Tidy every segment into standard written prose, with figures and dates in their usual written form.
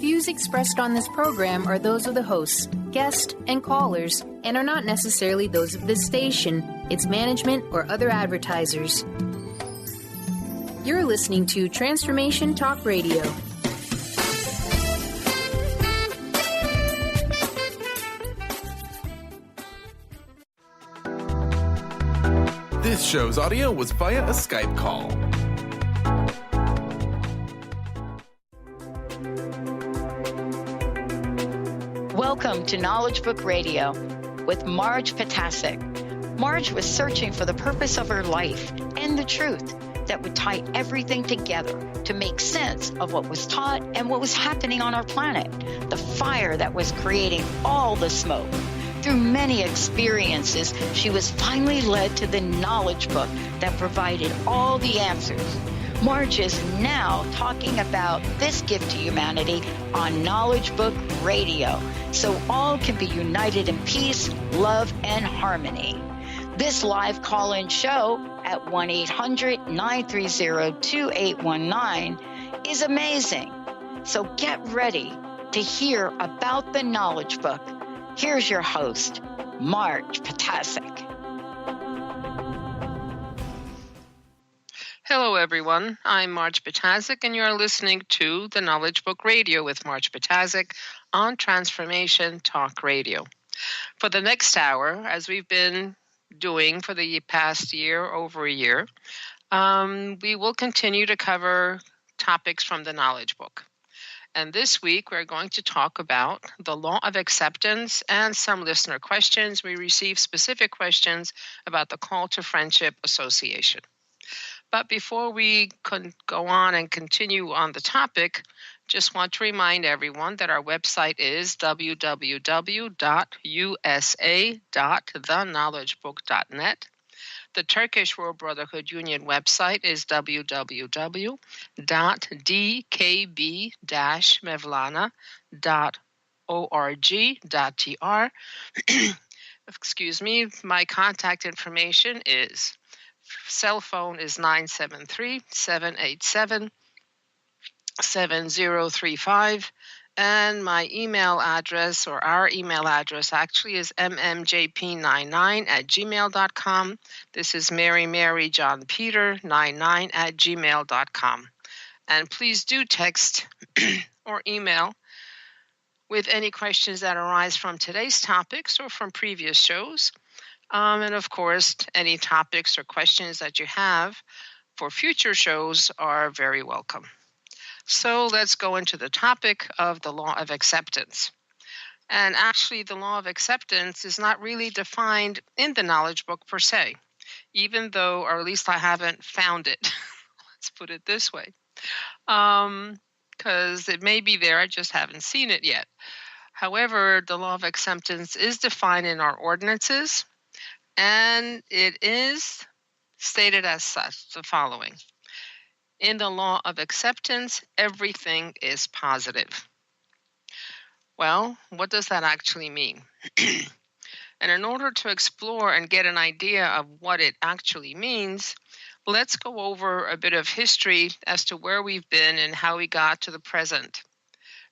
views expressed on this program are those of the hosts, guests, and callers, and are not necessarily those of this station, its management, or other advertisers. You're listening to Transformation Talk Radio. This show's audio was via a Skype call. Welcome to Knowledge Book Radio with Marge Ptaszek. Marge was searching for the purpose of her life and the truth that would tie everything together to make sense of what was taught and what was happening on our planet, the fire that was creating all the smoke. Through many experiences, she was finally led to the knowledge book that provided all the answers. Marge is now talking about this gift to humanity on Knowledge Book Radio, so all can be united in peace, love, and harmony. This live call-in show at 1-800-930-2819 is amazing. So get ready to hear about the knowledge book. Here's your host, Marge Ptaszek. Hello, everyone. I'm Marge Ptaszek, and you're listening to the Knowledge Book Radio with Marge Ptaszek on Transformation Talk Radio. For the next hour, as we've been doing for the past year, over a year, we will continue to cover topics from the Knowledge Book. And this week, we're going to talk about the law of acceptance and some listener questions. We received specific questions about the Call to Friendship Association. But before we can go on and continue on the topic, just want to remind everyone that our website is www.usa.theknowledgebook.net. The Turkish World Brotherhood Union website is www.dkb-mevlana.org.tr. Excuse me, my contact information is cell phone is 973-787-7035, and my email address, or our email address actually, is mmjp99@gmail.com. This is Mary John Peter 99@gmail.com. And please do text or email with any questions that arise from today's topics or from previous shows. And of course, any topics or questions that you have for future shows are very welcome. So let's go into the topic of the law of acceptance. And actually, the law of acceptance is not really defined in the knowledge book per se, even though, or at least I haven't found it. Let's put it this way. Because it may be there, I just haven't seen it yet. However, the law of acceptance is defined in our ordinances, and it is stated as such, the following. In the law of acceptance, everything is positive. Well, what does that actually mean? And in order to explore and get an idea of what it actually means, let's go over a bit of history as to where we've been and how we got to the present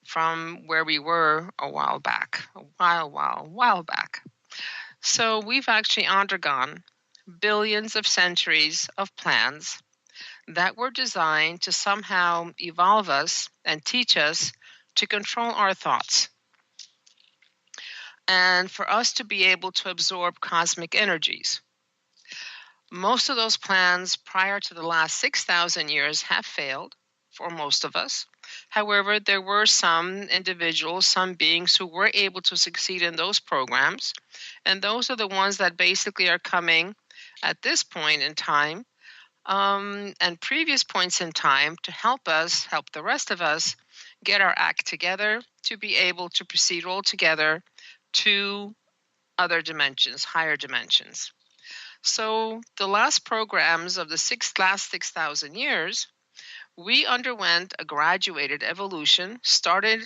from where we were a while back. So we've actually undergone billions of centuries of plans that were designed to somehow evolve us and teach us to control our thoughts, and for us to be able to absorb cosmic energies. Most of those plans prior to the last 6,000 years have failed for most of us. However, there were some individuals, some beings who were able to succeed in those programs, and those are the ones that basically are coming at this point in time and previous points in time to help the rest of us get our act together to be able to proceed all together to other dimensions, higher dimensions. So the last programs of the last 6,000 years, we underwent a graduated evolution, starting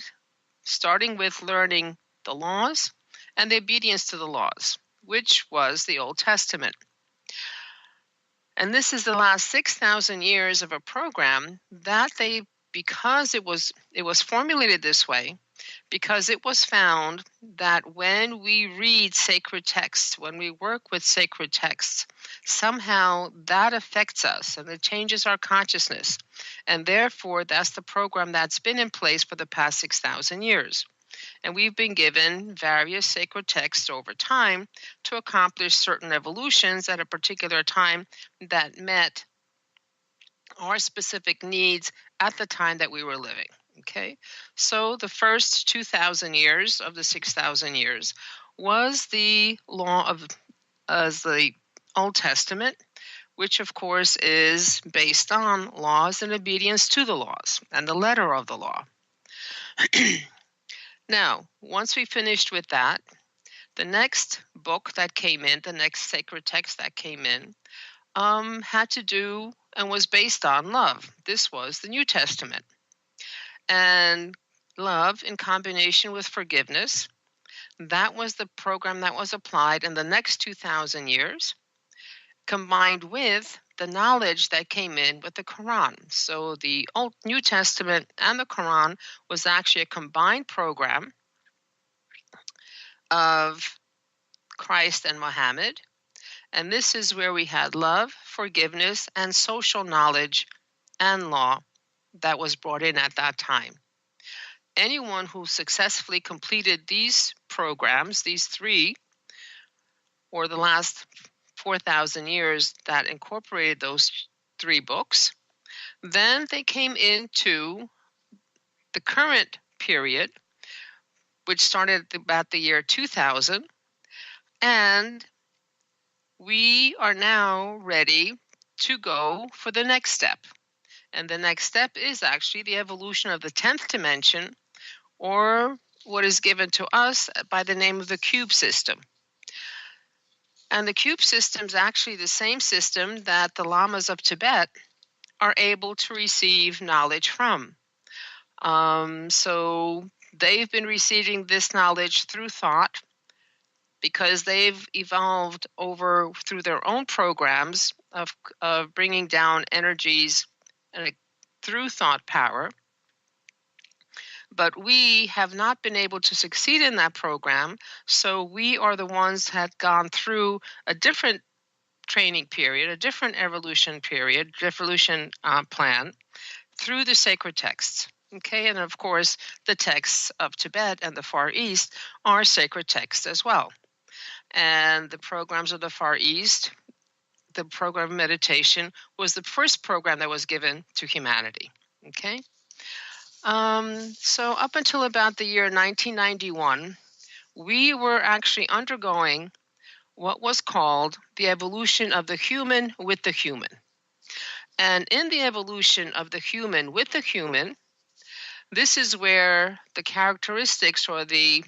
with learning the laws and the obedience to the laws, which was the Old Testament. And this is the last 6,000 years of a program that they because it was formulated this way, because it was found that when we read sacred texts, when we work with sacred texts, somehow that affects us and it changes our consciousness. And therefore, that's the program that's been in place for the past 6,000 years. And we've been given various sacred texts over time to accomplish certain evolutions at a particular time that met our specific needs at the time that we were living. Okay, so the first 2,000 years of the 6,000 years was the law of as the Old Testament, which of course is based on laws and obedience to the laws and the letter of the law. Now, once we finished with that, the next book that came in, the next sacred text that came in, had to do and was based on love. This was the New Testament. And love in combination with forgiveness, that was the program that was applied in the next 2,000 years, combined with the knowledge that came in with the Quran. So the Old New Testament and the Quran was actually a combined program of Christ and Muhammad. And this is where we had love, forgiveness, and social knowledge and law that was brought in at that time. Anyone who successfully completed these programs, these three, or the last 4,000 years that incorporated those three books, then they came into the current period, which started about the year 2000, and we are now ready to go for the next step. And the next step is actually the evolution of the 10th dimension, or what is given to us by the name of the cube system. And the cube system is actually the same system that the lamas of Tibet are able to receive knowledge from. So they've been receiving this knowledge through thought, because they've evolved over through their own programs of bringing down energies through thought power. But we have not been able to succeed in that program, so we are the ones that had gone through a different training period, a different evolution period, evolution plan through the sacred texts. Okay, and of course, the texts of Tibet and the Far East are sacred texts as well. And the programs of the Far East, the program of meditation, was the first program that was given to humanity. Okay? So up until about the year 1991, we were actually undergoing what was called the evolution of the human with the human. And in the evolution of the human with the human, this is where the characteristics or the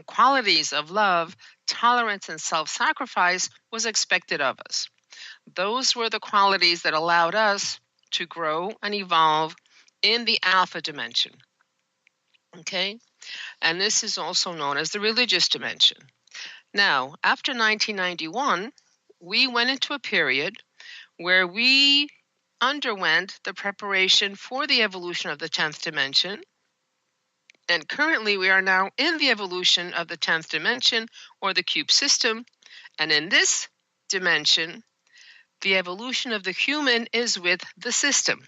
qualities of love, tolerance, and self-sacrifice was expected of us. Those were the qualities that allowed us to grow and evolve in the alpha dimension. Okay? And this is also known as the religious dimension. Now, after 1991, we went into a period where we underwent the preparation for the evolution of the 10th dimension. And currently, we are now in the evolution of the 10th dimension, or the cube system. And in this dimension, the evolution of the human is with the system.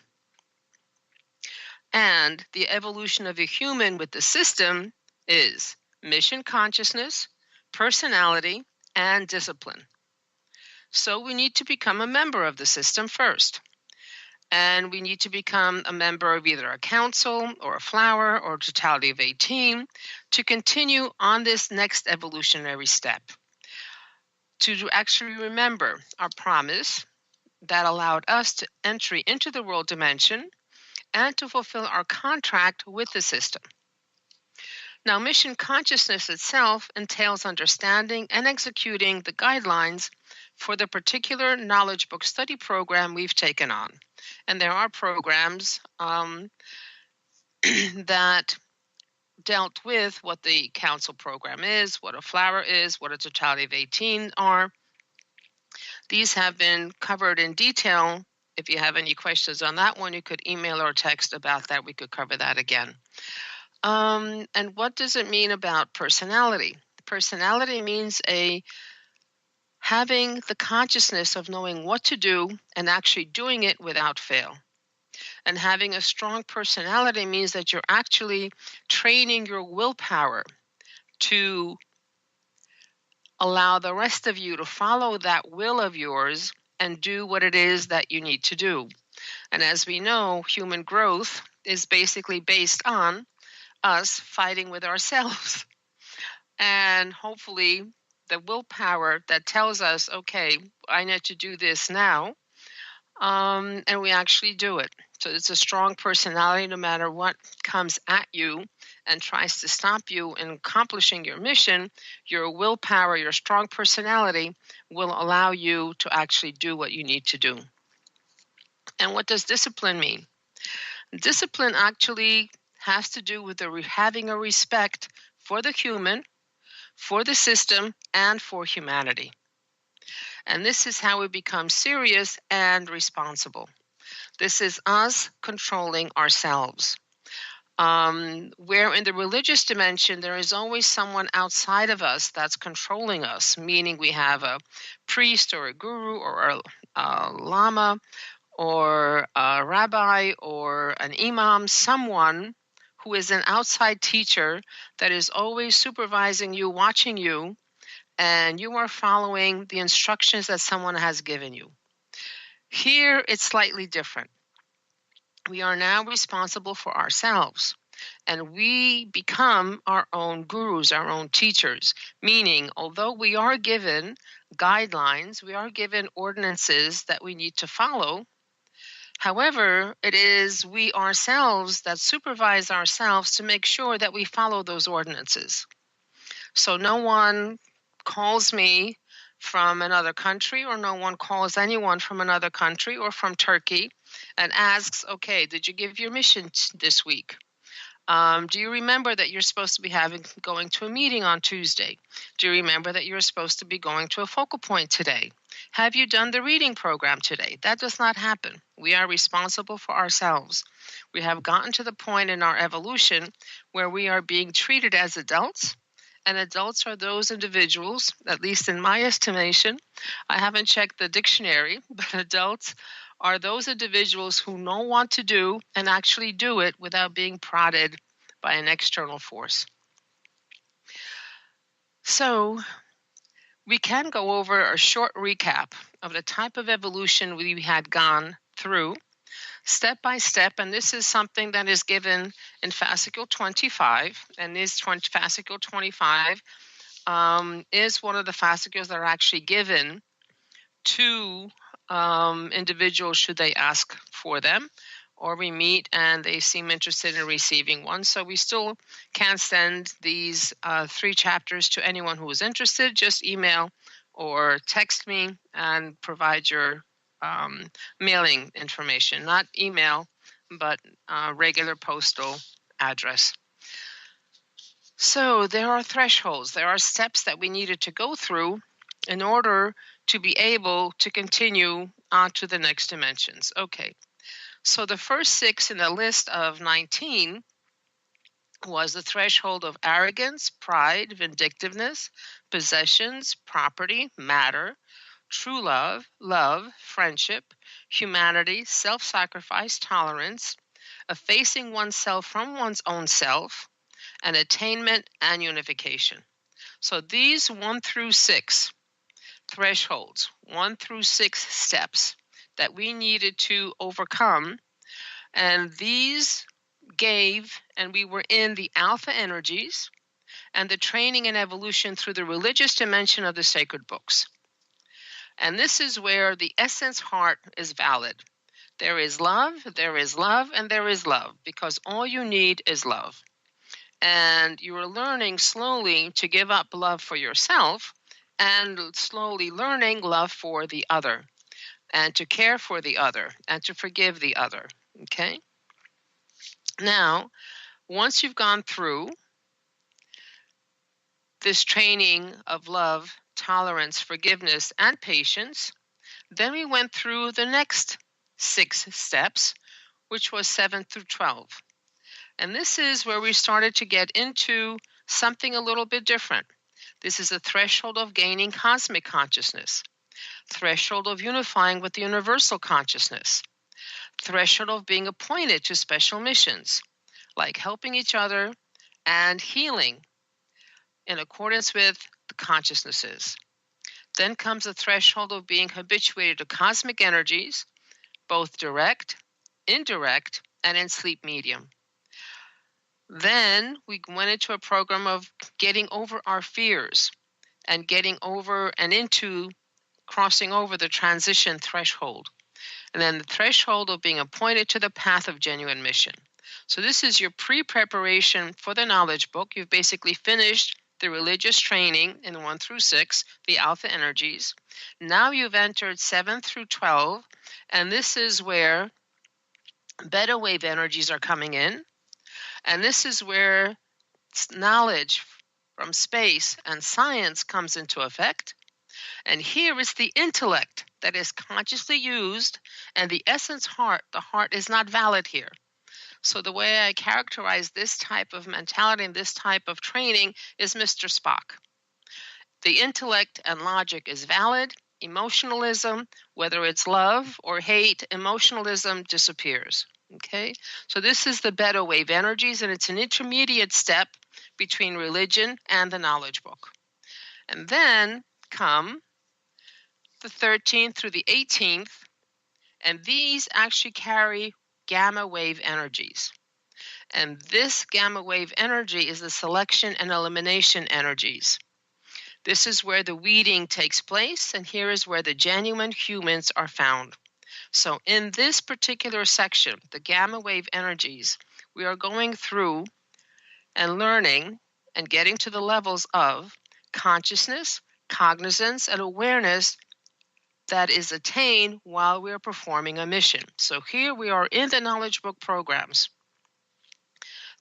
And the evolution of the human with the system is mission consciousness, personality, and discipline. So we need to become a member of the system first. And we need to become a member of either a council or a flower or a totality of 18 to continue on this next evolutionary step. To actually remember our promise that allowed us to entry into the world dimension and to fulfill our contract with the system. Now, mission consciousness itself entails understanding and executing the guidelines for the particular knowledge book study program we've taken on. And there are programs that dealt with what the council program is, what a flower is, what a totality of 18 are. These have been covered in detail If you have any questions on that one, you could email or text about that. We could cover that again. And what does it mean about personality? Personality means having the consciousness of knowing what to do and actually doing it without fail. And having a strong personality means that you're actually training your willpower to allow the rest of you to follow that will of yours and do what it is that you need to do. And as we know, human growth is basically based on us fighting with ourselves. And hopefully the willpower that tells us, okay, I need to do this now, and we actually do it. So it's a strong personality no matter what comes at you and tries to stop you in accomplishing your mission. Your willpower, your strong personality will allow you to actually do what you need to do. And what does discipline mean? Discipline actually has to do with having a respect for the human, for the system, and for humanity. And this is how we become serious and responsible. This is us controlling ourselves. Where in the religious dimension, there is always someone outside of us that's controlling us, meaning we have a priest or a guru or a lama or a rabbi or an imam, someone who is an outside teacher that is always supervising you, watching you, and you are following the instructions that someone has given you. Here, it's slightly different. We are now responsible for ourselves, and we become our own gurus, our own teachers, meaning although we are given guidelines, we are given ordinances that we need to follow. However, it is we ourselves that supervise ourselves to make sure that we follow those ordinances. So no one calls me from another country, or no one calls anyone from another country or from Turkey and asks, okay, did you give your mission this week? Do you remember that you're supposed to be going to a meeting on Tuesday? Do you remember that you're supposed to be going to a focal point today? Have you done the reading program today? That does not happen. We are responsible for ourselves. We have gotten to the point in our evolution where we are being treated as adults, and adults are those individuals, at least in my estimation, I haven't checked the dictionary, but adults are those individuals who know what to do and actually do it without being prodded by an external force. So we can go over a short recap of the type of evolution we had gone through step by step, and this is something that is given in fascicle 25, and this fascicle 25 is one of the fascicles that are actually given to individuals should they ask for them, or we meet and they seem interested in receiving one. So we still can send these 3 chapters to anyone who is interested. Just email or text me and provide your mailing information, not email, but regular postal address. So there are thresholds, there are steps that we needed to go through in order to be able to continue on to the next dimensions. Okay, so the first 6 in the list of 19 was the threshold of arrogance, pride, vindictiveness, possessions, property, matter, true love, friendship, humanity, self-sacrifice, tolerance, effacing oneself from one's own self, and attainment and unification. So these 1 through 6 thresholds, 1 through 6 steps that we needed to overcome, and these gave, and we were in the alpha energies and the training and evolution through the religious dimension of the sacred books. And this is where the essence heart is valid. There is love, and there is love, because all you need is love. And you are learning slowly to give up love for yourself and slowly learning love for the other, and to care for the other, and to forgive the other, okay? Now, once you've gone through this training of love, tolerance, forgiveness, and patience, then we went through the next 6 steps, which was 7 through 12. And this is where we started to get into something a little bit different. This is a threshold of gaining cosmic consciousness, threshold of unifying with the universal consciousness, threshold of being appointed to special missions, like helping each other and healing in accordance with the consciousnesses. Then comes the threshold of being habituated to cosmic energies, both direct, indirect, and in sleep medium. Then we went into a program of getting over our fears and getting over and into crossing over the transition threshold. And then the threshold of being appointed to the path of genuine mission. So this is your pre-preparation for the knowledge book. You've basically finished the religious training in 1 through 6, the alpha energies. Now you've entered 7 through 12, and this is where beta wave energies are coming in. And this is where knowledge from space and science comes into effect. And here is the intellect that is consciously used, and the essence heart, the heart is not valid here. So the way I characterize this type of mentality and this type of training is Mr. Spock. The intellect and logic is valid. Emotionalism, whether it's love or hate, emotionalism disappears. Okay? So this is the beta wave energies, and it's an intermediate step between religion and the knowledge book. And then come the 13th through the 18th, and these actually carry gamma wave energies. And this gamma wave energy is the selection and elimination energies. This is where the weeding takes place, and here is where the genuine humans are found. So in this particular section, the gamma wave energies, we are going through and learning and getting to the levels of consciousness, cognizance, and awareness that is attained while we are performing a mission. So here we are in the knowledge book programs.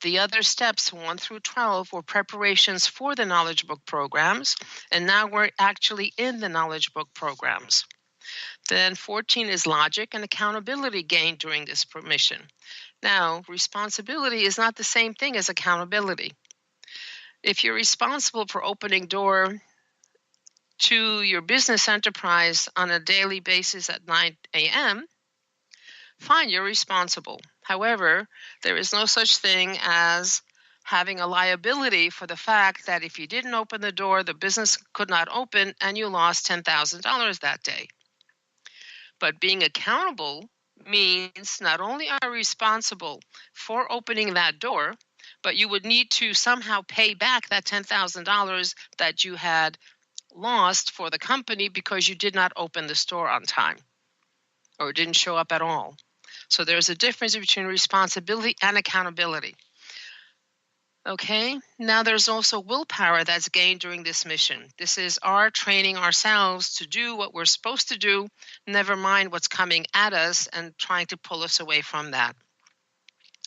The other steps, 1 through 12, were preparations for the knowledge book programs, and now we're actually in the knowledge book programs. Then 14 is logic and accountability gained during this mission. Now, responsibility is not the same thing as accountability. If you're responsible for opening door to your business enterprise on a daily basis at 9 a.m., fine, you're responsible. However, there is no such thing as having a liability for the fact that if you didn't open the door, the business could not open and you lost $10,000 that day. But being accountable means not only are you responsible for opening that door, but you would need to somehow pay back that $10,000 that you had lost for the company because you did not open the store on time or didn't show up at all. So there's a difference between responsibility and accountability. Okay, now there's also willpower that's gained during this mission. This is our training ourselves to do what we're supposed to do, never mind what's coming at us and trying to pull us away from that.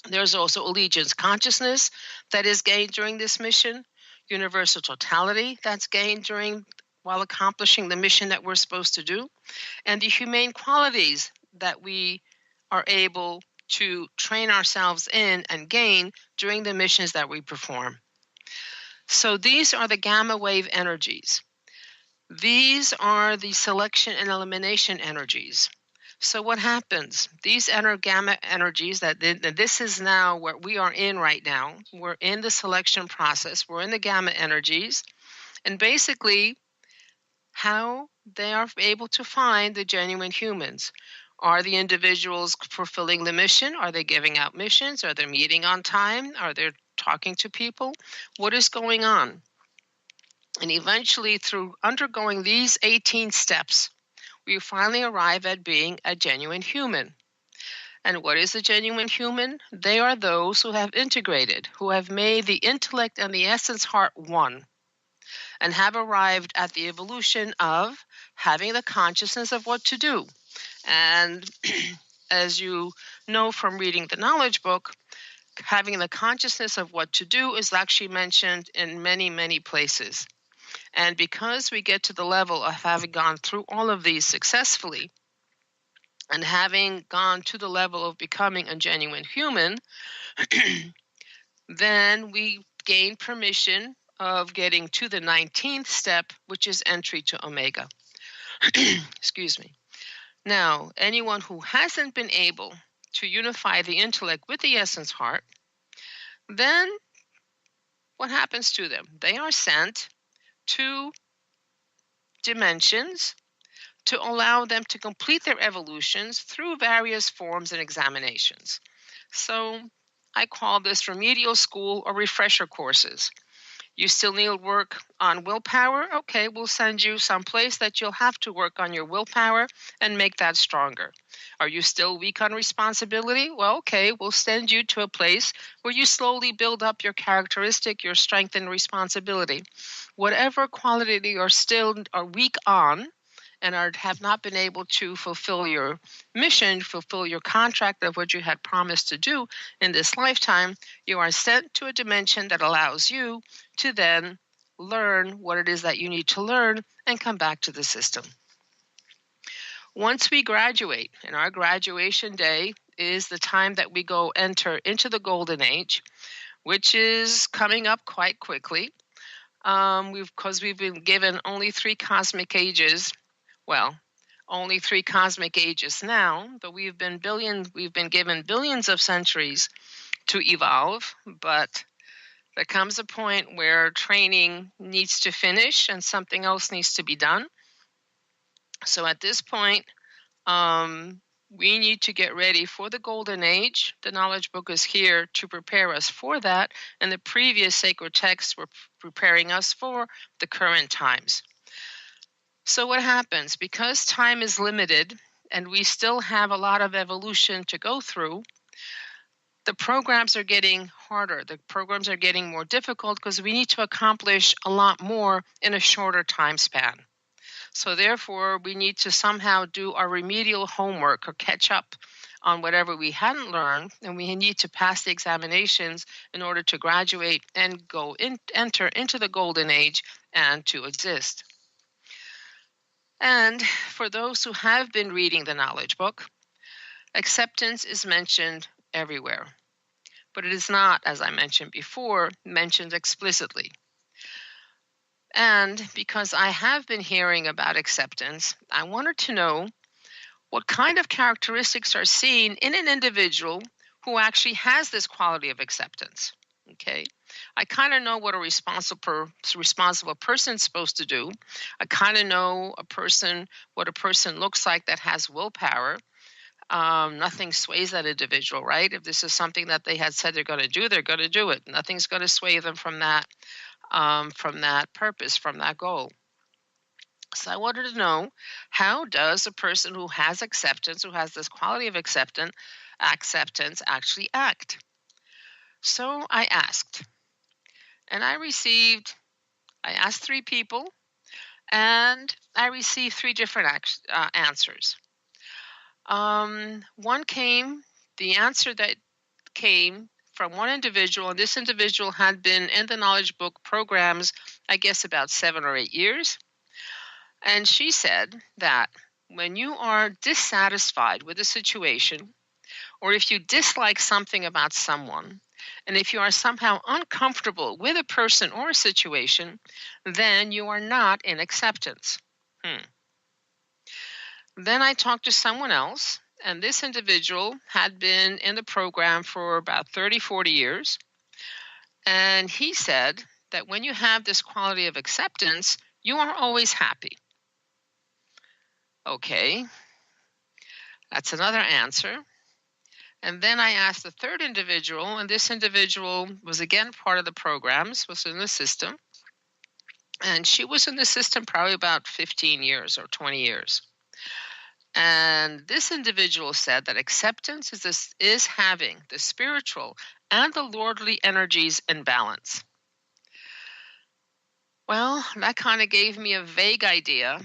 There's also allegiance consciousness that is gained during this mission, universal totality that's gained while accomplishing the mission that we're supposed to do, and the humane qualities that we are able to train ourselves in and gain during the missions that we perform. So these are the gamma wave energies. These are the selection and elimination energies. So what happens? These gamma energies, this is now where we are in right now. We're in the selection process. We're in the gamma energies. And basically, how they are able to find the genuine humans. Are the individuals fulfilling the mission? Are they giving out missions? Are they meeting on time? Are they talking to people? What is going on? And eventually, through undergoing these 18 steps, we finally arrive at being a genuine human. And what is a genuine human? They are those who have integrated, who have made the intellect and the essence heart one, and have arrived at the evolution of having the consciousness of what to do. And as you know from reading the knowledge book, having the consciousness of what to do is actually mentioned in many, many places. And because we get to the level of having gone through all of these successfully, And having gone to the level of becoming a genuine human, then we gain permission of getting to the 19th step, which is entry to Omega. Excuse me. Now, anyone who hasn't been able to unify the intellect with the essence heart, then what happens to them? They are sent to dimensions to allow them to complete their evolutions through various forms and examinations. So I call this remedial school or refresher courses. You still need work on willpower? Okay, we'll send you someplace that you'll have to work on your willpower and make that stronger. Are you still weak on responsibility? Well, okay, we'll send you to a place where you slowly build up your characteristic, your strength and responsibility. Whatever quality you are weak on, and have not been able to fulfill your mission, fulfill your contract of what you had promised to do in this lifetime, you are sent to a dimension that allows you to then learn what it is that you need to learn and come back to the system. Once we graduate, and our graduation day is the time that we go enter into the golden age, which is coming up quite quickly, because we've been given only 3 cosmic ages. Well, only 3 cosmic ages now, but we've been given billions of centuries to evolve, but there comes a point where training needs to finish and something else needs to be done. So at this point, we need to get ready for the golden age. The knowledge book is here to prepare us for that, and the previous sacred texts were preparing us for the current times. So what happens? Because time is limited and we still have a lot of evolution to go through, the programs are getting harder. The programs are getting more difficult because we need to accomplish a lot more in a shorter time span. So therefore, we need to somehow do our remedial homework or catch up on whatever we hadn't learned, and we need to pass the examinations in order to graduate and enter into the golden age and to exist. And for those who have been reading the knowledge book, acceptance is mentioned everywhere. But it is not, as I mentioned before, mentioned explicitly. And because I have been hearing about acceptance, I wanted to know what kind of characteristics are seen in an individual who actually has this quality of acceptance. Okay, I kind of know what a responsible person is supposed to do. I kind of know what a person looks like that has willpower. Nothing sways that individual, right? If this is something that they had said they're going to do, they're going to do it. Nothing's going to sway them from that purpose, from that goal. So I wanted to know, how does a person who has acceptance, who has this quality of acceptance actually act? So I asked, and I asked 3 people, and I received 3 different answers. The answer that came from one individual, and this individual had been in the knowledge book programs, I guess about 7 or 8 years. And she said that when you are dissatisfied with a situation, or if you dislike something about someone, and if you are somehow uncomfortable with a person or a situation, then you are not in acceptance. Then I talked to someone else, and this individual had been in the program for about 30, 40 years. And he said that when you have this quality of acceptance, you are always happy. Okay, that's another answer. And then I asked the 3rd individual, and this individual was again part of the programs, was in the system. And she was in the system probably about 15 years or 20 years. And this individual said that acceptance is having the spiritual and the lordly energies in balance. Well, that kind of gave me a vague idea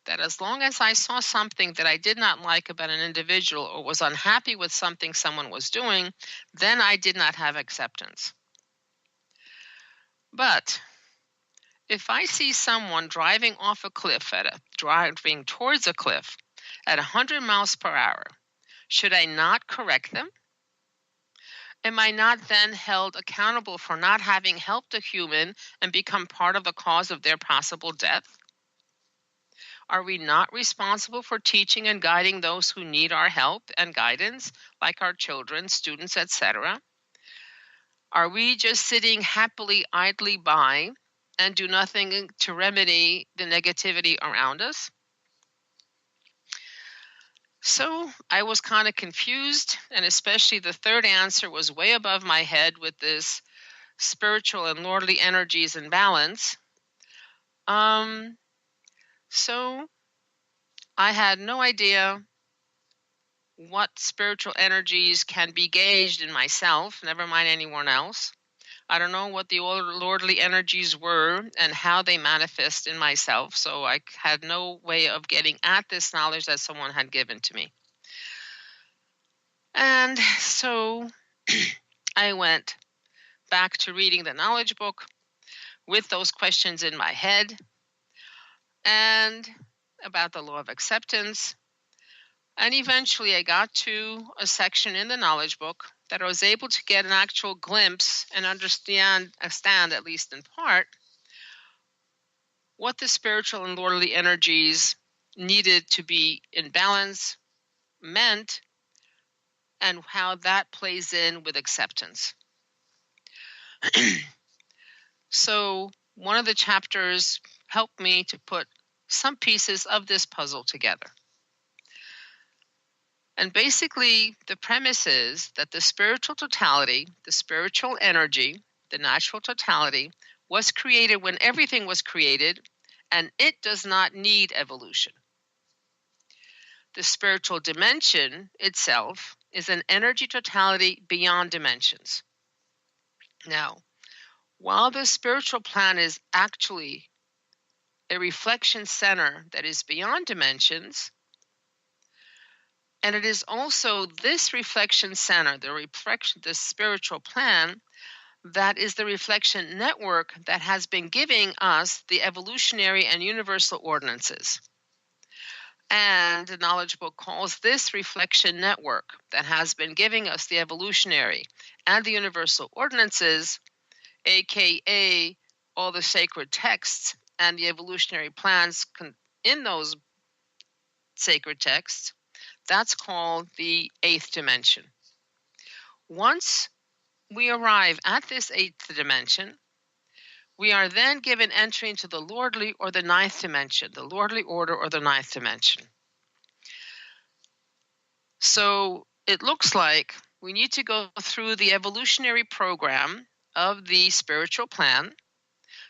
that as long as I saw something that I did not like about an individual or was unhappy with something someone was doing, then I did not have acceptance. But if I see someone driving off a cliff, driving towards a cliff, at 100 miles per hour, should I not correct them? Am I not then held accountable for not having helped a human and become part of the cause of their possible death? Are we not responsible for teaching and guiding those who need our help and guidance, like our children, students, etc.? Are we just sitting happily, idly by and do nothing to remedy the negativity around us? So I was kind of confused, and especially the third answer was way above my head with this spiritual and lordly energies in balance. So I had no idea what spiritual energies can be gauged in myself, never mind anyone else. I don't know what the lordly energies were and how they manifest in myself, so I had no way of getting at this knowledge that someone had given to me. And so I went back to reading the knowledge book with those questions in my head and about the law of acceptance. And eventually I got to a section in the knowledge book that I was able to get an actual glimpse and understand, at least in part, what the spiritual and lordly energies needed to be in balance meant and how that plays in with acceptance. So one of the chapters helped me to put some pieces of this puzzle together. And basically, the premise is that the spiritual totality, the spiritual energy, the natural totality, was created when everything was created, and it does not need evolution. The spiritual dimension itself is an energy totality beyond dimensions. Now, while the spiritual plan is actually a reflection center that is beyond dimensions, and it is also this reflection center, the spiritual plan, that is the reflection network that has been giving us the evolutionary and universal ordinances. And the knowledge book calls this reflection network that has been giving us the evolutionary and the universal ordinances, aka all the sacred texts and the evolutionary plans in those sacred texts, that's called the eighth dimension. Once we arrive at this eighth dimension, we are then given entry into the lordly or the ninth dimension, the lordly order or the ninth dimension. So it looks like we need to go through the evolutionary program of the spiritual plan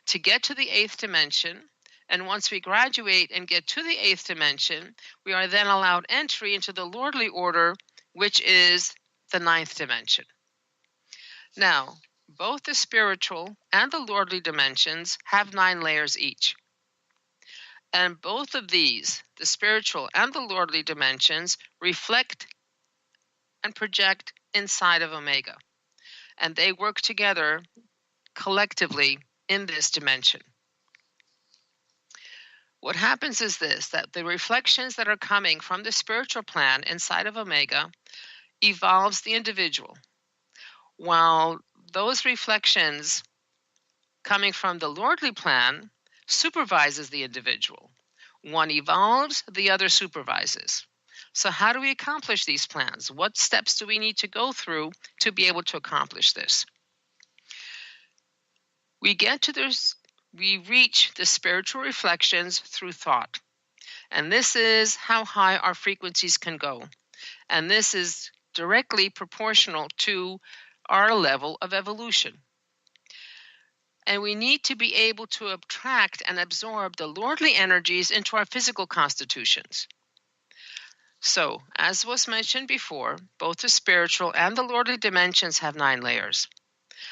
to get to the eighth dimension. And once we graduate and get to the eighth dimension, we are then allowed entry into the lordly order, which is the ninth dimension. Now, both the spiritual and the lordly dimensions have 9 layers each. And both of these, the spiritual and the lordly dimensions, reflect and project inside of Omega. And they work together collectively in this dimension. What happens is this, that the reflections that are coming from the spiritual plan inside of Omega evolves the individual, while those reflections coming from the lordly plan supervises the individual. One evolves, the other supervises. So how do we accomplish these plans? What steps do we need to go through to be able to accomplish this? We reach the spiritual reflections through thought. And this is how high our frequencies can go. And this is directly proportional to our level of evolution. And we need to be able to attract and absorb the lordly energies into our physical constitutions. So, as was mentioned before, both the spiritual and the lordly dimensions have 9 layers.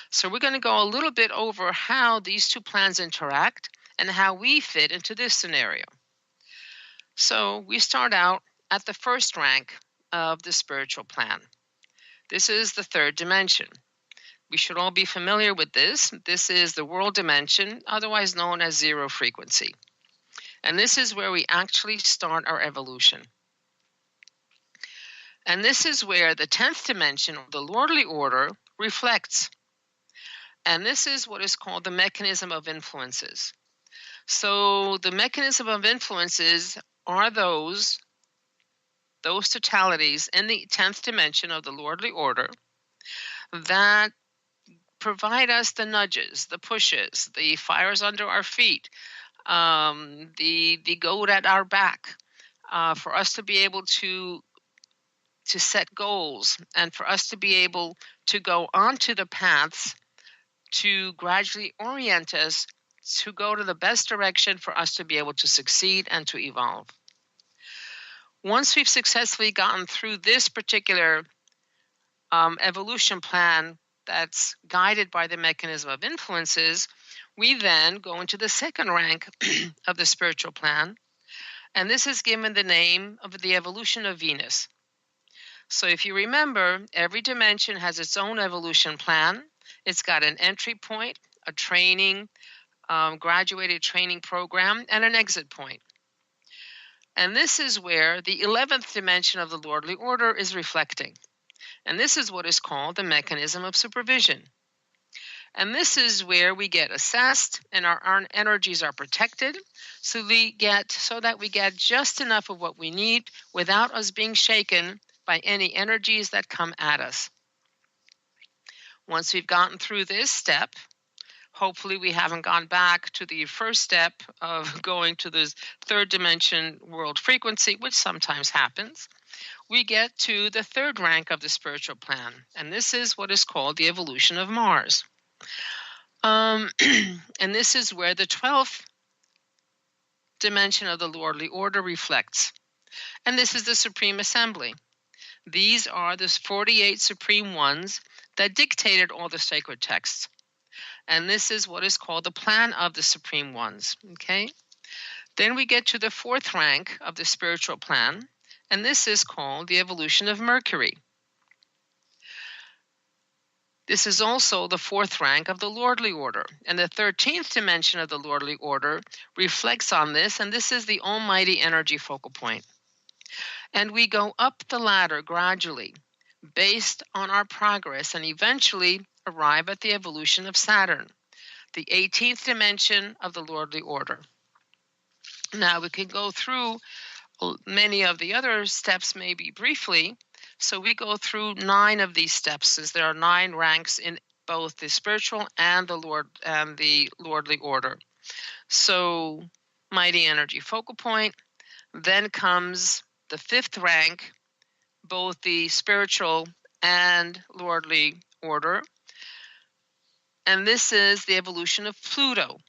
So we're going to go a little bit over how these two plans interact and how we fit into this scenario. So we start out at the first rank of the spiritual plan. This is the 3rd dimension. We should all be familiar with this. This is the world dimension, otherwise known as 0 frequency. And this is where we actually start our evolution. And this is where the 10th dimension, or the lordly order, reflects. And this is what is called the mechanism of influences. So the mechanism of influences are those totalities in the 10th dimension of the lordly order that provide us the nudges, the pushes, the fires under our feet, the goad at our back, for us to be able to set goals, and for us to be able to go onto the paths to gradually orient us to go to the best direction for us to be able to succeed and to evolve. Once we've successfully gotten through this particular evolution plan that's guided by the mechanism of influences, we then go into the second rank of the spiritual plan, and this is given the name of the evolution of Venus. So if you remember, every dimension has its own evolution plan. It's got an entry point, a training, graduated training program, and an exit point. And this is where the 11th dimension of the lordly order is reflecting. And this is what is called the mechanism of supervision. And this is where we get assessed and our energies are protected, so that we get just enough of what we need without us being shaken by any energies that come at us. Once we've gotten through this step, hopefully we haven't gone back to the first step of going to this third dimension world frequency, which sometimes happens. We get to the third rank of the spiritual plan, and this is what is called the evolution of Mars. And this is where the 12th dimension of the lordly order reflects. And this is the Supreme Assembly. These are the 48 Supreme Ones that dictated all the sacred texts. And this is what is called the plan of the Supreme Ones. Okay? Then we get to the fourth rank of the spiritual plan, and this is called the evolution of Mercury. This is also the fourth rank of the lordly order, and the 13th dimension of the lordly order reflects on this, and this is the almighty energy focal point. And we go up the ladder gradually based on our progress and eventually arrive at the evolution of Saturn, the 18th dimension of the lordly order. Now we can go through many of the other steps maybe briefly. So we go through 9 of these steps, as there are 9 ranks in both the spiritual and the lordly order. So mighty energy focal point, then comes the 5th rank, both the spiritual and lordly order. And this is the evolution of Pluto.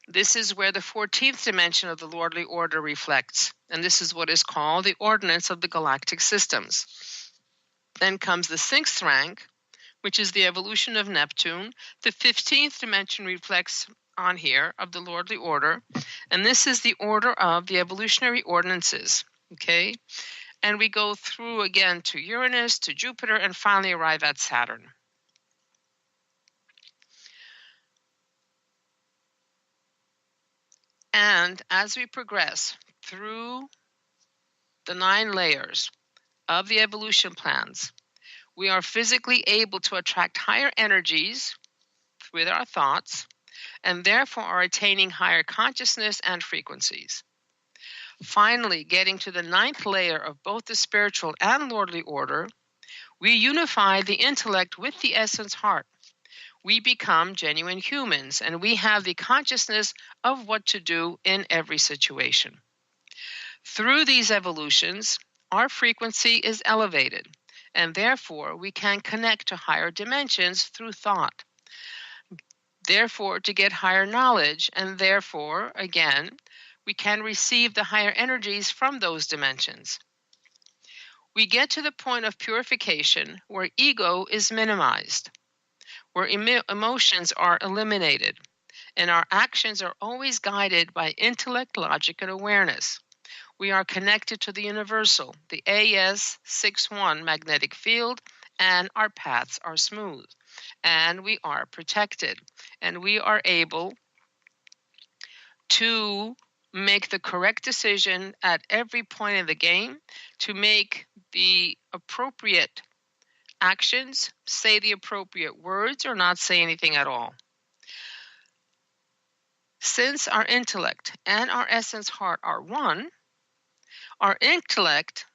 This is where the 14th dimension of the lordly order reflects, and this is what is called the ordinance of the galactic systems. Then comes the 6th rank, which is the evolution of Neptune. The 15th dimension reflects on here of the lordly order, and this is the order of the evolutionary ordinances. Okay? And we go through again to Uranus, to Jupiter, and finally arrive at Saturn. And as we progress through the 9 layers of the evolution plans, we are physically able to attract higher energies with our thoughts, and therefore are attaining higher consciousness and frequencies. Finally, getting to the 9th layer of both the spiritual and lordly order, we unify the intellect with the essence heart. We become genuine humans, and we have the consciousness of what to do in every situation. Through these evolutions, our frequency is elevated, and therefore we can connect to higher dimensions through thought. Therefore, to get higher knowledge, and therefore, again, we can receive the higher energies from those dimensions. We get to the point of purification where ego is minimized, where emotions are eliminated, and our actions are always guided by intellect, logic, and awareness. We are connected to the universal, the AS61 magnetic field, and our paths are smooth, and we are protected, and we are able to make the correct decision at every point in the game, to make the appropriate actions, say the appropriate words, or not say anything at all. Since our intellect and our essence heart are one, our intellect,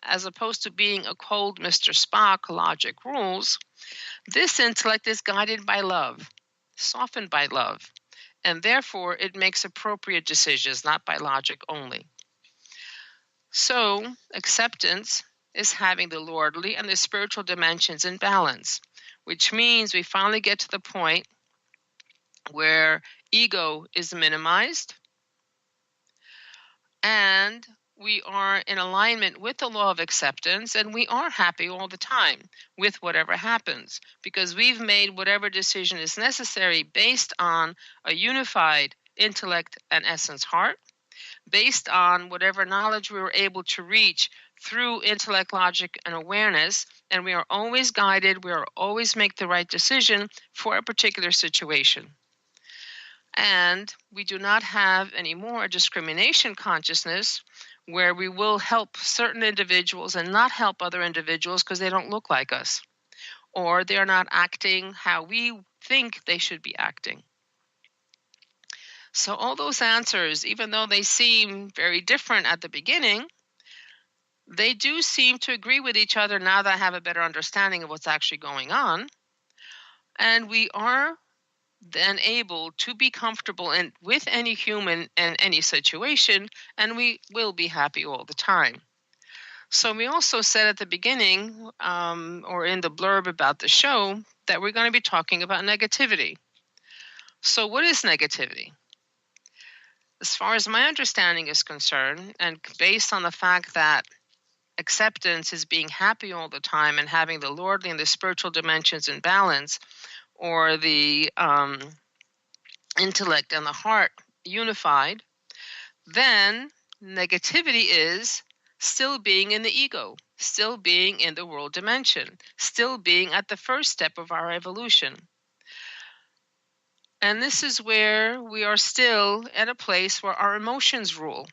as opposed to being a cold Mr. Spock, logic rules, this intellect is guided by love, softened by love, and therefore it makes appropriate decisions, not by logic only. So, acceptance is having the lordly and the spiritual dimensions in balance, which means we finally get to the point where ego is minimized and we are in alignment with the law of acceptance, and we are happy all the time with whatever happens, because we've made whatever decision is necessary based on a unified intellect and essence heart, based on whatever knowledge we were able to reach through intellect, logic, and awareness, and we are always guided, we are always make the right decision for a particular situation. And we do not have anymore a discrimination consciousness where we will help certain individuals and not help other individuals because they don't look like us, or they're not acting how we think they should be acting. So all those answers, even though they seem very different at the beginning, they do seem to agree with each other now that I have a better understanding of what's actually going on. And we are then able to be comfortable with any human and any situation, and we will be happy all the time. So we also said at the beginning, or in the blurb about the show, that we're going to be talking about negativity. So what is negativity? As far as my understanding is concerned, and based on the fact that acceptance is being happy all the time and having the lordly and the spiritual dimensions in balance, or the intellect and the heart unified, then negativity is still being in the ego, still being in the world dimension, still being at the first step of our evolution. And this is where we are still at a place where our emotions rule,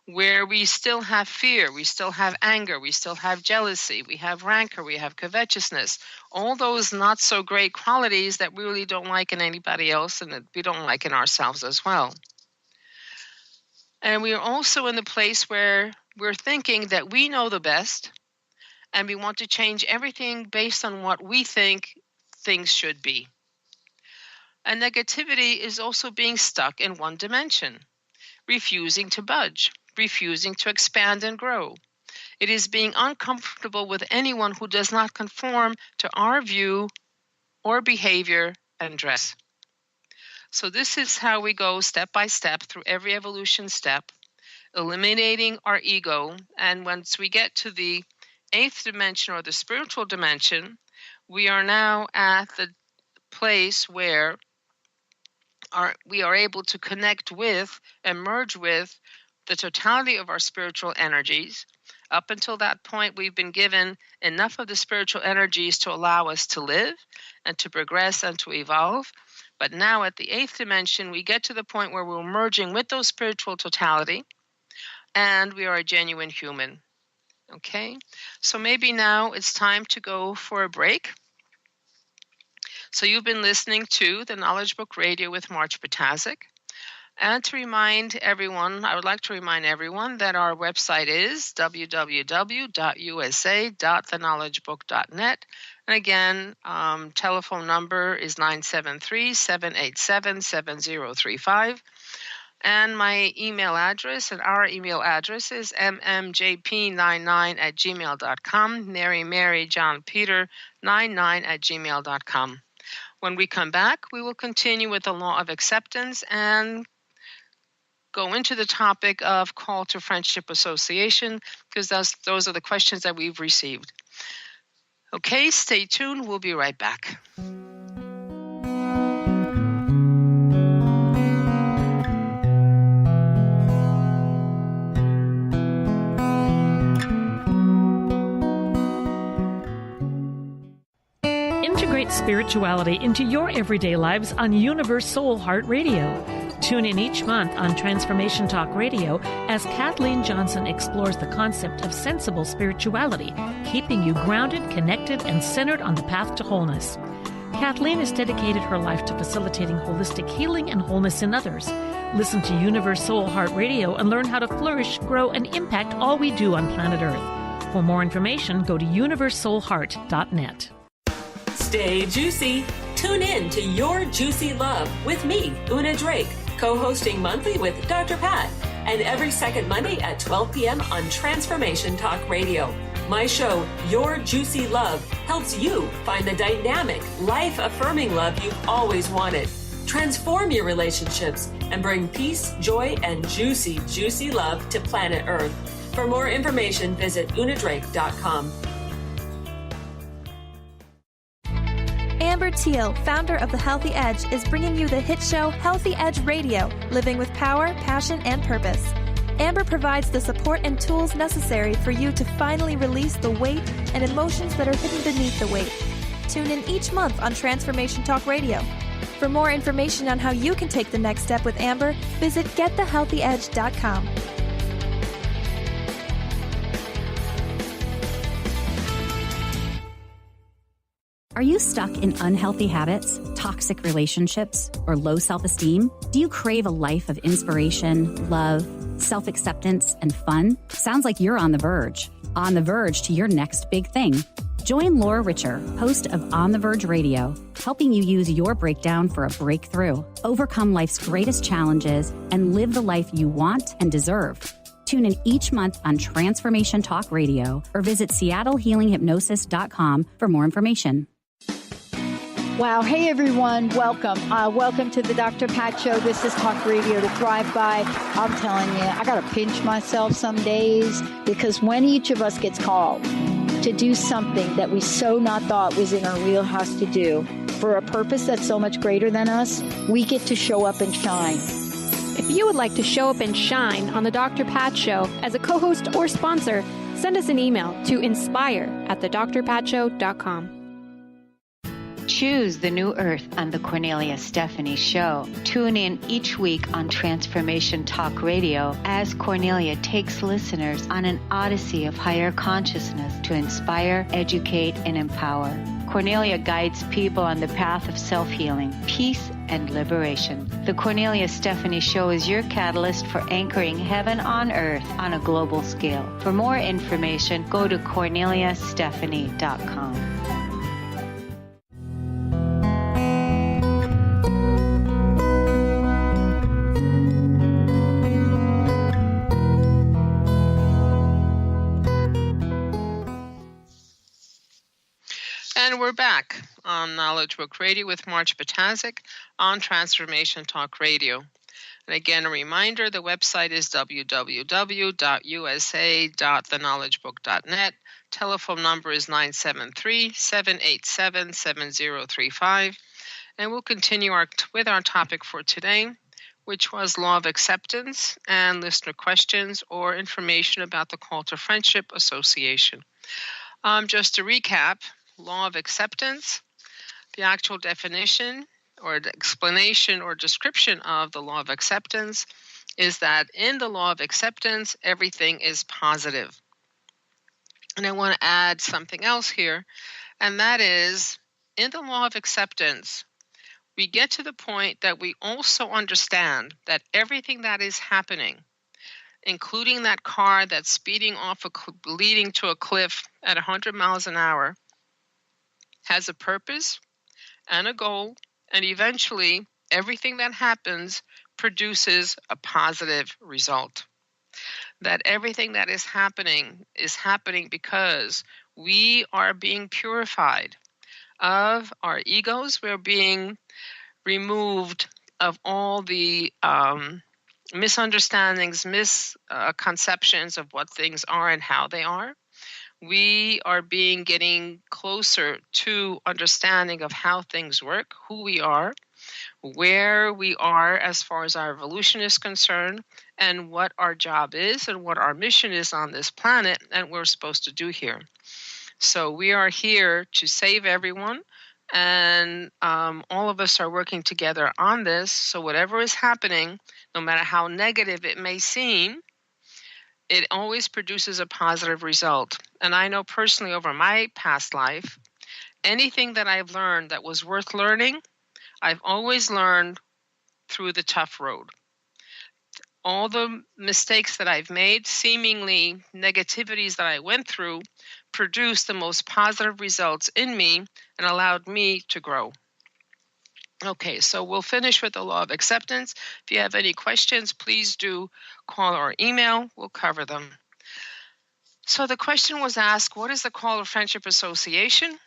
where we still have fear, we still have anger, we still have jealousy, we have rancor, we have covetousness, all those not so great qualities that we really don't like in anybody else and that we don't like in ourselves as well. And we are also in the place where we're thinking that we know the best and we want to change everything based on what we think things should be. And negativity is also being stuck in one dimension, refusing to budge, refusing to expand and grow. It is being uncomfortable with anyone who does not conform to our view or behavior and dress. So this is how we go step by step through every evolution step, eliminating our ego. And once we get to the 8th dimension or the spiritual dimension, we are now at the place where we are able to connect with and merge with the totality of our spiritual energies. Up until that point, we've been given enough of the spiritual energies to allow us to live and to progress and to evolve. But now at the 8th dimension, we get to the point where we're merging with those spiritual totality, and we are a genuine human. Okay? So maybe now it's time to go for a break. So you've been listening to the Knowledge Book Radio with Marge Ptaszek. And to remind everyone, I would like to remind everyone that our website is www.usa.theknowledgebook.net. And again, telephone number is 973-787-7035. And my email address and our email address is mmjp99@gmail.com, Mary John Peter 99@gmail.com. When we come back, we will continue with the law of acceptance and go into the topic of call to friendship association, because those are the questions that we've received. Okay, stay tuned. We'll be right back. Integrate spirituality into your everyday lives on Universe Soul Heart Radio. Tune in each month on Transformation Talk Radio as Kathleen Johnson explores the concept of sensible spirituality, keeping you grounded, connected, and centered on the path to wholeness. Kathleen has dedicated her life to facilitating holistic healing and wholeness in others. Listen to Universe Soul Heart Radio and learn how to flourish, grow, and impact all we do on planet Earth. For more information, go to universesoulheart.net. Stay juicy. Tune in to Your Juicy Love with me, Una Drake, co-hosting monthly with Dr. Pat, and every second Monday at 12 p.m. on Transformation Talk Radio. My show, Your Juicy Love, helps you find the dynamic, life-affirming love you've always wanted. Transform your relationships and bring peace, joy, and juicy, juicy love to planet Earth. For more information, visit unadrake.com. Amber Teal, founder of The Healthy Edge, is bringing you the hit show Healthy Edge Radio, living with power, passion, and purpose. Amber provides the support and tools necessary for you to finally release the weight and emotions that are hidden beneath the weight. Tune in each month on Transformation Talk Radio. For more information on how you can take the next step with Amber, visit getthehealthyedge.com. Are you stuck in unhealthy habits, toxic relationships, or low self-esteem? Do you crave a life of inspiration, love, self-acceptance, and fun? Sounds like you're on the verge to your next big thing. Join Laura Richer, host of On the Verge Radio, helping you use your breakdown for a breakthrough, overcome life's greatest challenges, and live the life you want and deserve. Tune in each month on Transformation Talk Radio or visit SeattleHealingHypnosis.com for more information. Wow. Hey, everyone. Welcome. Welcome to the Dr. Pat Show. This is Talk Radio to Thrive By. I'm telling you, I got to pinch myself some days because when each of us gets called to do something that we so not thought was in our wheelhouse to do for a purpose that's so much greater than us, we get to show up and shine. If you would like to show up and shine on the Dr. Pat Show as a co-host or sponsor, send us an email to inspire@thedrpatshow.com. Choose the new earth on the Cornelia Stephanie Show. Tune in each week on Transformation Talk Radio as Cornelia takes listeners on an odyssey of higher consciousness to inspire, educate, and empower. Cornelia guides people on the path of self-healing, peace, and liberation. The Cornelia Stephanie Show is your catalyst for anchoring heaven on earth on a global scale. For more information, go to corneliastephanie.com. And we're back on Knowledge Book Radio with Marge Ptaszek on Transformation Talk Radio. And again, a reminder, the website is www.usa.theknowledgebook.net. Telephone number is 973-787-7035. And we'll continue with our topic for today, which was law of acceptance and listener questions or information about the Call to Friendship Association. Just to recap, law of acceptance, the actual definition or the explanation or description of the law of acceptance is that in the law of acceptance, everything is positive. And I want to add something else here, and that is in the law of acceptance, we get to the point that we also understand that everything that is happening, including that car that's speeding off, leading to a cliff at 100 miles an hour, has a purpose and a goal, and eventually everything that happens produces a positive result. That everything that is happening because we are being purified of our egos. We're being removed of all the misunderstandings, misconceptions of what things are and how they are. We are getting closer to understanding of how things work, who we are, where we are as far as our evolution is concerned, and what our job is and what our mission is on this planet and what we're supposed to do here. So we are here to save everyone And all of us are working together on this. So whatever is happening, no matter how negative it may seem, it always produces a positive result. And I know personally over my past life, anything that I've learned that was worth learning, I've always learned through the tough road. All the mistakes that I've made, seemingly negativities that I went through, produced the most positive results in me and allowed me to grow. Okay, so we'll finish with the law of acceptance. If you have any questions, please do call or email. We'll cover them. So the question was asked, what is the Call to Friendship Association?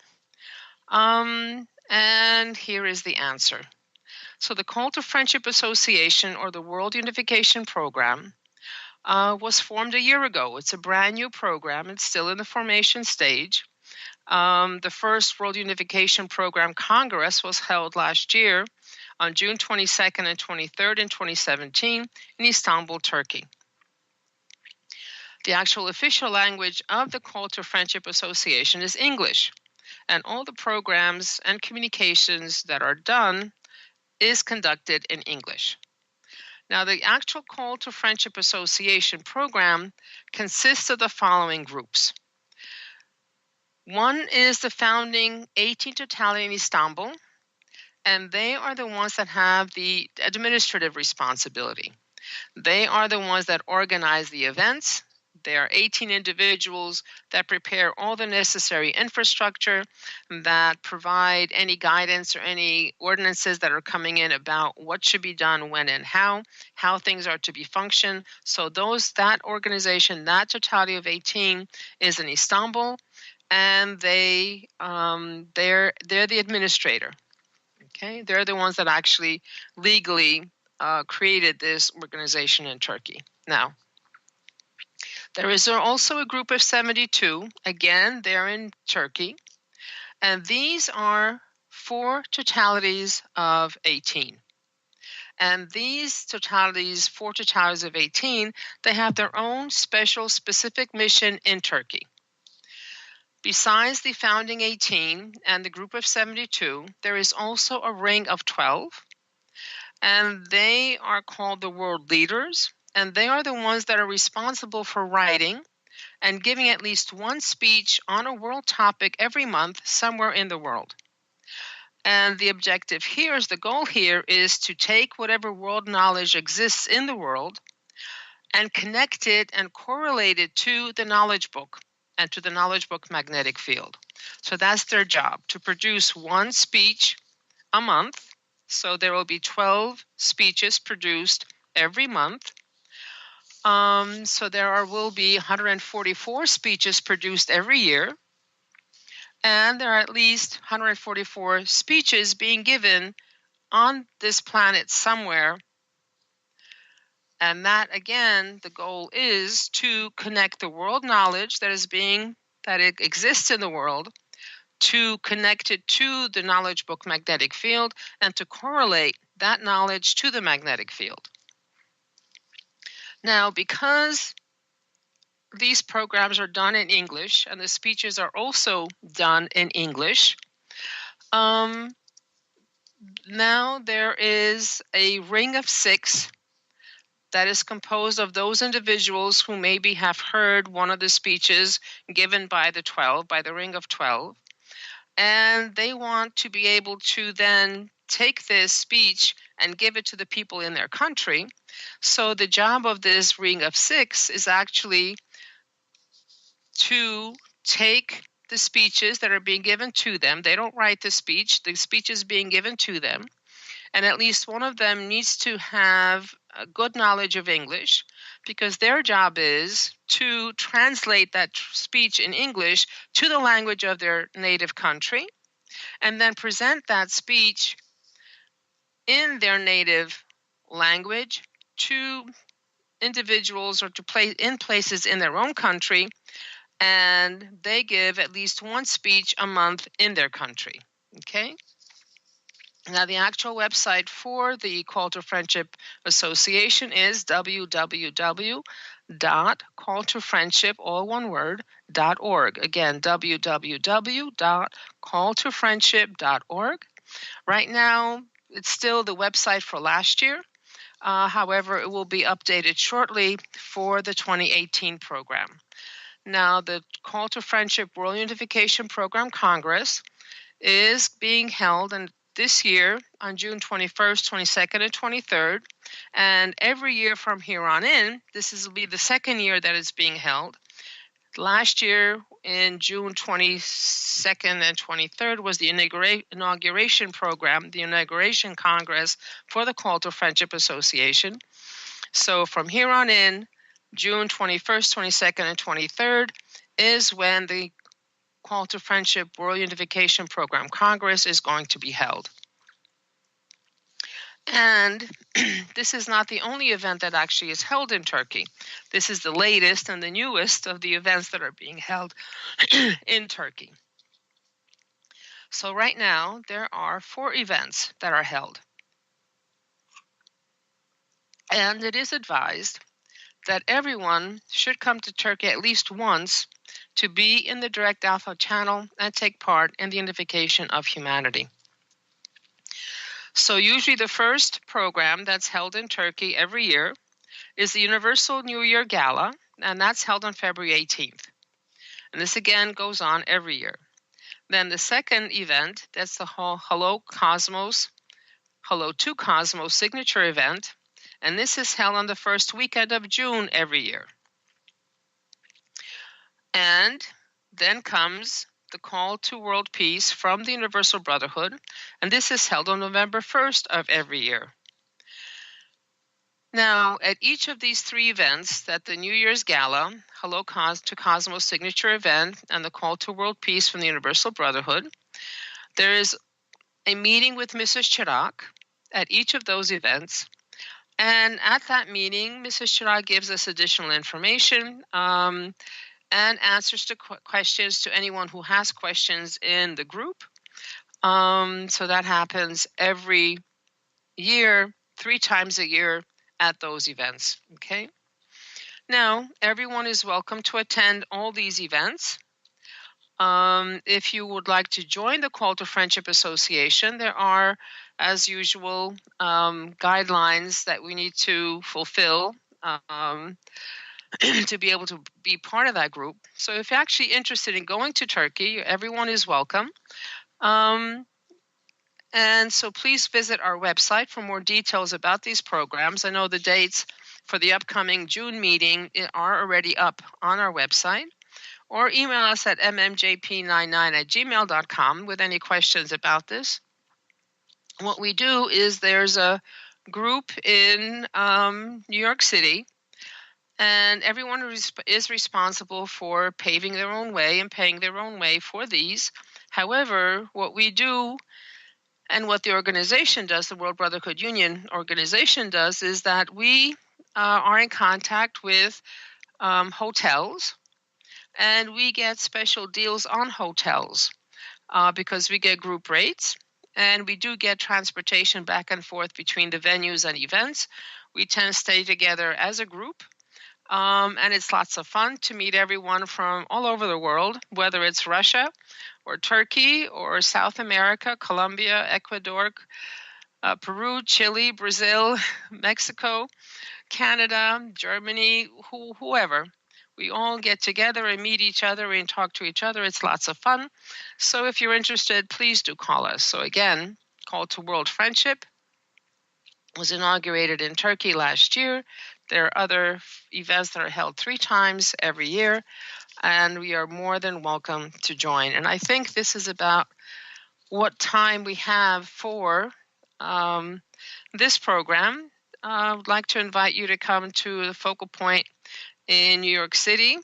And here is the answer. So the Call to Friendship Association, or the World Unification Program, was formed a year ago. It's a brand new program. It's still in the formation stage. The first World Unification Program Congress was held last year on June 22nd and 23rd in 2017 in Istanbul, Turkey. The actual official language of the Call to Friendship Association is English, and all the programs and communications that are done is conducted in English. Now, the actual Call to Friendship Association program consists of the following groups. One is the founding 18 totality in Istanbul, and they are the ones that have the administrative responsibility. They are the ones that organize the events. There are 18 individuals that prepare all the necessary infrastructure, that provide any guidance or any ordinances that are coming in about what should be done, when, and how things are to be functioned. So that organization, that totality of 18, is in Istanbul, and they're the administrator. Okay, they're the ones that actually legally created this organization in Turkey. Now, there is also a group of 72. Again, they're in Turkey. And these are 4 totalities of 18. And these totalities, 4 totalities of 18, they have their own special, specific mission in Turkey. Besides the founding 18 and the group of 72, there is also a ring of 12. And they are called the world leaders. And they are the ones that are responsible for writing and giving at least one speech on a world topic every month somewhere in the world. And the objective here is, the goal here is to take whatever world knowledge exists in the world and connect it and correlate it to the knowledge book and to the knowledge book magnetic field. So that's their job, to produce one speech a month. So there will be 12 speeches produced every month. So there will be 144 speeches produced every year, and there are at least 144 speeches being given on this planet somewhere. And that, again, the goal is to connect the world knowledge that it exists in the world, to connect it to the knowledge book magnetic field, and to correlate that knowledge to the magnetic field. Now, because these programs are done in English and the speeches are also done in English, now there is a ring of 6 that is composed of those individuals who maybe have heard one of the speeches given by the ring of 12, and they want to be able to then take this speech and give it to the people in their country. So the job of this ring of 6 is actually to take the speeches that are being given to them. They don't write the speech is being given to them. And at least one of them needs to have a good knowledge of English, because their job is to translate that speech in English to the language of their native country, and then present that speech in their native language to individuals or in places in their own country, and they give at least one speech a month in their country. Okay? Now, the actual website for the Call to Friendship Association is www.calltofriendship, all one word, .org. Again, www.calltofriendship.org. Right now, it's still the website for last year. However, it will be updated shortly for the 2018 program. Now, the Call to Friendship World Unification Program Congress is being held this year on June 21st, 22nd, and 23rd. And every year from here on in, this will be the second year that it's being held. Last year, in June 22nd and 23rd, was the inauguration program, the inauguration Congress for the Call to Friendship Association. So from here on in, June 21st, 22nd, and 23rd is when the Call to Friendship World Unification Program Congress is going to be held. And this is not the only event that actually is held in Turkey. This is the latest and the newest of the events that are being held in Turkey. So right now, there are 4 events that are held. And it is advised that everyone should come to Turkey at least once to be in the Direct Alpha channel and take part in the unification of humanity. So usually the first program that's held in Turkey every year is the Universal New Year Gala, and that's held on February 18th. And this again goes on every year. Then the second event, that's the Hello to Cosmos signature event, and this is held on the first weekend of June every year. And then comes the Call to World Peace from the Universal Brotherhood, and this is held on November 1st of every year. Now, at each of these 3 events, that the New Year's Gala, Hello to Cosmos signature event, and the Call to World Peace from the Universal Brotherhood, there is a meeting with Mrs. Chirac at each of those events. And at that meeting, Mrs. Chirac gives us additional information and answers to questions to anyone who has questions in the group. So that happens every year, 3 times a year at those events. Okay. Now, everyone is welcome to attend all these events. If you would like to join the Call to Friendship Association, there are, as usual, guidelines that we need to fulfill to be able to be part of that group. So if you're actually interested in going to Turkey, everyone is welcome. And so please visit our website for more details about these programs. I know the dates for the upcoming June meeting are already up on our website. Or email us at mmjp99@gmail.com with any questions about this. What we do is there's a group in New York City, and everyone is responsible for paving their own way and paying their own way for these. However, what we do and what the organization does, the World Brotherhood Union organization does, is that we are in contact with hotels, and we get special deals on hotels because we get group rates, and we do get transportation back and forth between the venues and events. We tend to stay together as a group. And it's lots of fun to meet everyone from all over the world, whether it's Russia or Turkey or South America, Colombia, Ecuador, Peru, Chile, Brazil, Mexico, Canada, Germany, whoever. We all get together and meet each other and talk to each other. It's lots of fun. So if you're interested, please do call us. So again, Call to World Friendship was inaugurated in Turkey last year. There are other events that are held 3 times every year, and we are more than welcome to join. And I think this is about what time we have for this program. I would like to invite you to come to the focal point in New York City.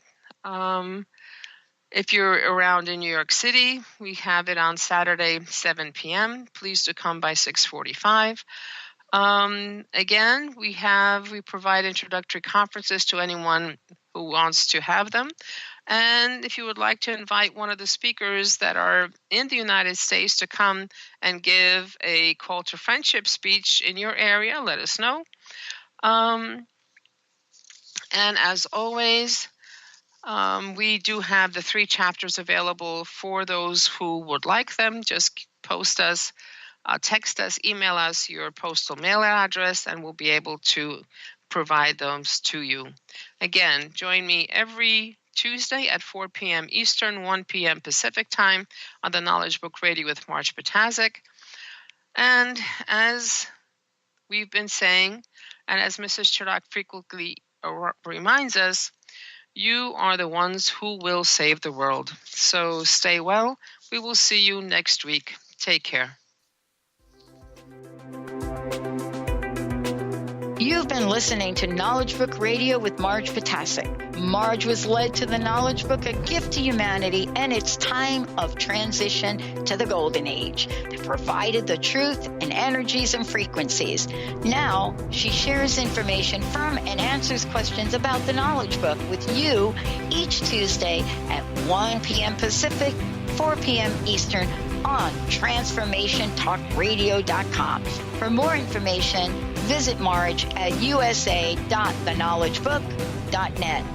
If you're around in New York City, we have it on Saturday, 7 p.m. Please do come by 6:45. Again, we provide introductory conferences to anyone who wants to have them. And if you would like to invite one of the speakers that are in the United States to come and give a call to friendship speech in your area, let us know. And as always, we do have the 3 chapters available for those who would like them. Just post us, text us, email us your postal mail address, and we'll be able to provide those to you. Again, join me every Tuesday at 4 p.m. Eastern, 1 p.m. Pacific time on the Knowledge Book Radio with Marge Ptaszek. And as we've been saying, and as Mrs. Chirac frequently reminds us, you are the ones who will save the world. So stay well. We will see you next week. Take care. You've been listening to Knowledge Book Radio with Marge Ptaszek. Marge was led to the Knowledge Book, a gift to humanity, and its time of transition to the Golden Age that provided the truth and energies and frequencies. Now, she shares information from and answers questions about the Knowledge Book with you each Tuesday at 1 p.m. Pacific, 4 p.m. Eastern on TransformationTalkRadio.com. For more information, visit Marge at usa.theknowledgebook.net.